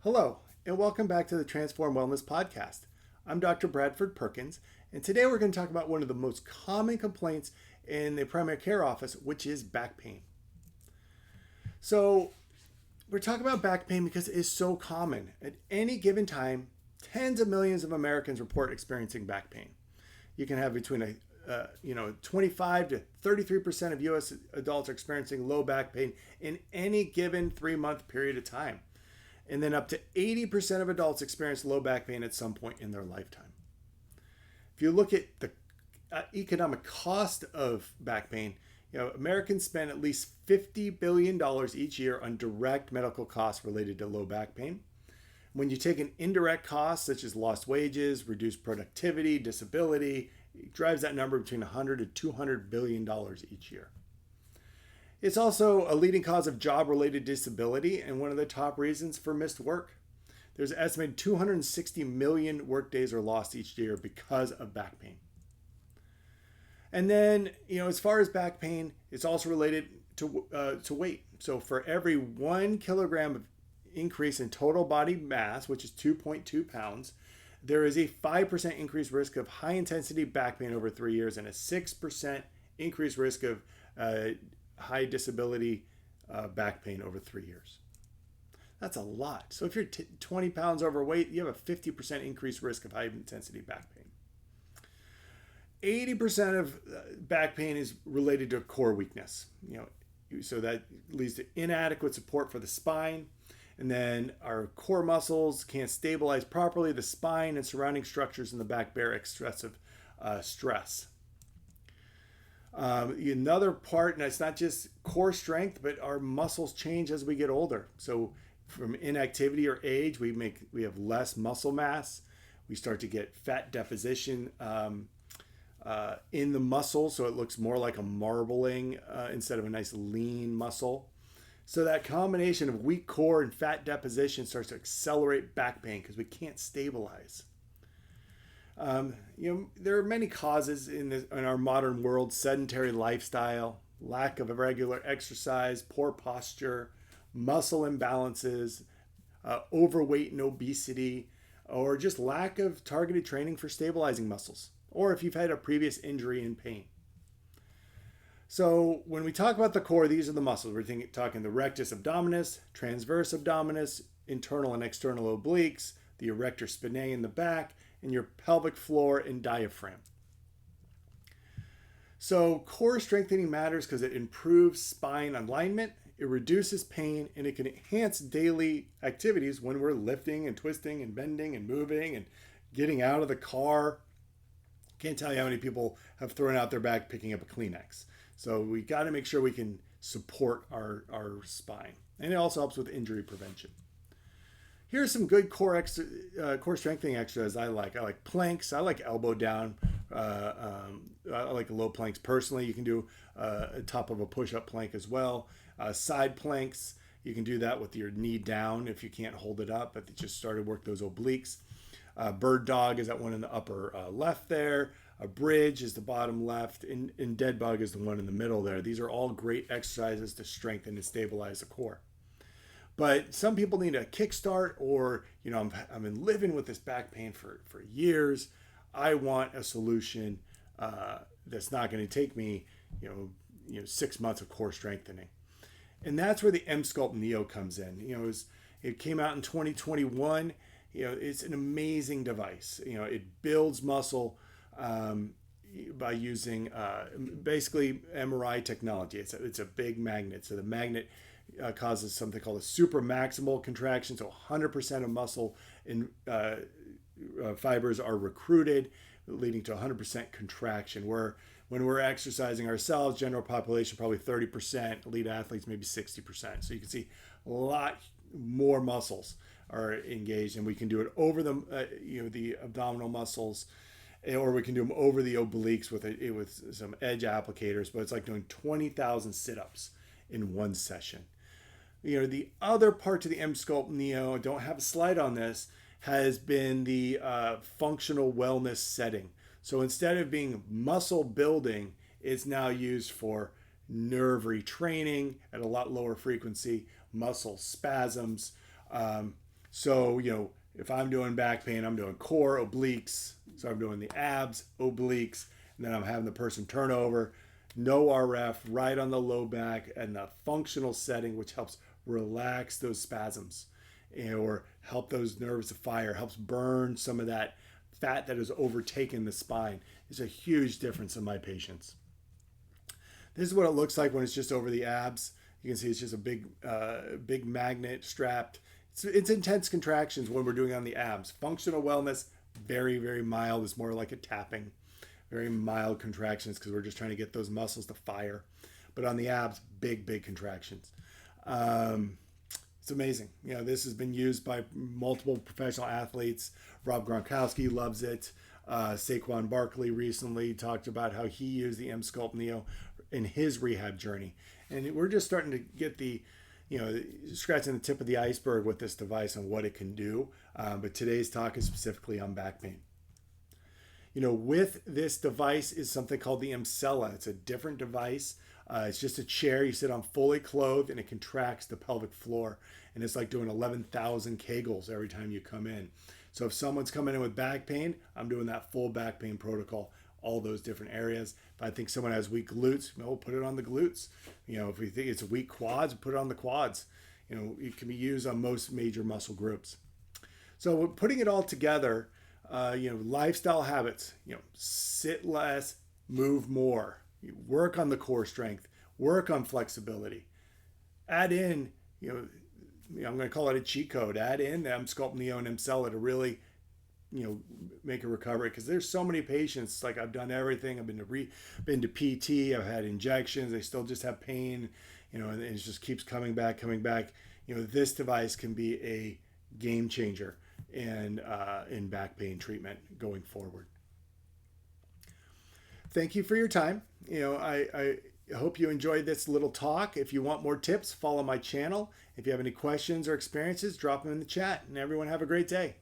Hello, and welcome back to the Transform Wellness Podcast. I'm Dr. Bradford Perkins, and today we're going to talk about one of the most common complaints in the primary care office, which is back pain. So, we're talking about back pain because it is so common. At any given time, tens of millions of Americans report experiencing back pain. You can have between 25 to 33% of U.S. adults are experiencing low back pain in any given 3-month period of time. And then up to 80% of adults experience low back pain at some point in their lifetime. If you look at the economic cost of back pain, Americans spend at least $50 billion each year on direct medical costs related to low back pain. When you take an indirect cost, such as lost wages, reduced productivity, disability, it drives that number between $100 to $200 billion each year. It's also a leading cause of job-related disability and one of the top reasons for missed work. There's an estimated 260 million workdays are lost each year because of back pain. And then, as far as back pain, it's also related to weight. So for every 1 kilogram of increase in total body mass, which is 2.2 pounds, there is a 5% increased risk of high-intensity back pain over 3 years and a 6% increased risk of high disability back pain over 3 years. That's a lot. So if you're 20 pounds overweight, you have a 50% increased risk of high intensity back pain. 80% of back pain is related to core weakness. So that leads to inadequate support for the spine. And then our core muscles can't stabilize properly. The spine and surrounding structures in the back bear excessive stress. Another part, and it's not just core strength, but our muscles change as we get older. So from inactivity or age, we have less muscle mass. We start to get fat deposition in the muscle, so it looks more like a marbling instead of a nice lean muscle. So that combination of weak core and fat deposition starts to accelerate back pain because we can't stabilize. There are many causes in our modern world: sedentary lifestyle, lack of regular exercise, poor posture, muscle imbalances, overweight and obesity, or just lack of targeted training for stabilizing muscles, or if you've had a previous injury and pain. So when we talk about the core, these are the muscles. We're talking the rectus abdominis, transverse abdominis, internal and external obliques, the erector spinae in the back, and your pelvic floor and diaphragm. So core strengthening matters because it improves spine alignment, it reduces pain, and it can enhance daily activities when we're lifting and twisting and bending and moving and getting out of the car. Can't tell you how many people have thrown out their back picking up a Kleenex. So we got to make sure we can support our spine. And it also helps with injury prevention. Here's some good core strengthening exercises I like. I like planks. I like elbow down. I like low planks personally. You can do top of a push-up plank as well. Side planks, you can do that with your knee down if you can't hold it up, but just start to work those obliques. Bird dog is that one in the upper left there. A bridge is the bottom left, and dead bug is the one in the middle there. These are all great exercises to strengthen and stabilize the core. But some people need a kickstart, or I've been living with this back pain for years. I want a solution that's not going to take me 6 months of core strengthening, and that's where the Emsculpt Neo comes in. It came out in 2021. It's an amazing device. It builds muscle by using basically MRI technology. It's a big magnet. So the magnet causes something called a supramaximal contraction. So 100% of muscle and fibers are recruited, leading to 100% contraction. Where when we're exercising ourselves, general population probably 30%, elite athletes maybe 60%. So you can see a lot more muscles are engaged, and we can do it over the abdominal muscles, or we can do them over the obliques with some edge applicators. But it's like doing 20,000 sit-ups in one session. The other part to the Emsculpt Neo, I don't have a slide on this, has been the functional wellness setting. So instead of being muscle building, it's now used for nerve retraining at a lot lower frequency, muscle spasms. So, if I'm doing back pain, I'm doing core, obliques. So I'm doing the abs, obliques, and then I'm having the person turn over, no RF, right on the low back, and the functional setting, which helps relax those spasms or help those nerves to fire, helps burn some of that fat that has overtaken the spine. It's a huge difference in my patients. This is what it looks like when it's just over the abs. You can see it's just a big magnet strapped. It's intense contractions when we're doing on the abs. Functional wellness, very, very mild. It's more like a tapping. Very mild contractions because we're just trying to get those muscles to fire. But on the abs, big contractions. It's amazing. This has been used by multiple professional athletes. Rob Gronkowski loves it. Saquon Barkley recently talked about how he used the Emsculpt Neo in his rehab journey. And we're just starting to get scratching the tip of the iceberg with this device and what it can do. But today's talk is specifically on back pain. With this device is something called the Emsculpt. It's a different device. It's just a chair you sit on fully clothed, and it contracts the pelvic floor. And it's like doing 11,000 Kegels every time you come in. So if someone's coming in with back pain, I'm doing that full back pain protocol, all those different areas. If I think someone has weak glutes, we'll put it on the glutes. If we think it's weak quads, put it on the quads. It can be used on most major muscle groups. So putting it all together, lifestyle habits, sit less, move more, work on the core strength, work on flexibility, add in, I'm going to call it a cheat code, add in the Emsculpt Neo and Emsculpt to really, make a recovery. Because there's so many patients, like I've done everything. I've been to PT, I've had injections, they still just have pain, and it just keeps coming back. This device can be a game changer in back pain treatment going forward. Thank you for your time. I hope you enjoyed this little talk. If you want more tips, follow my channel. If you have any questions or experiences, drop them in the chat. And everyone have a great day.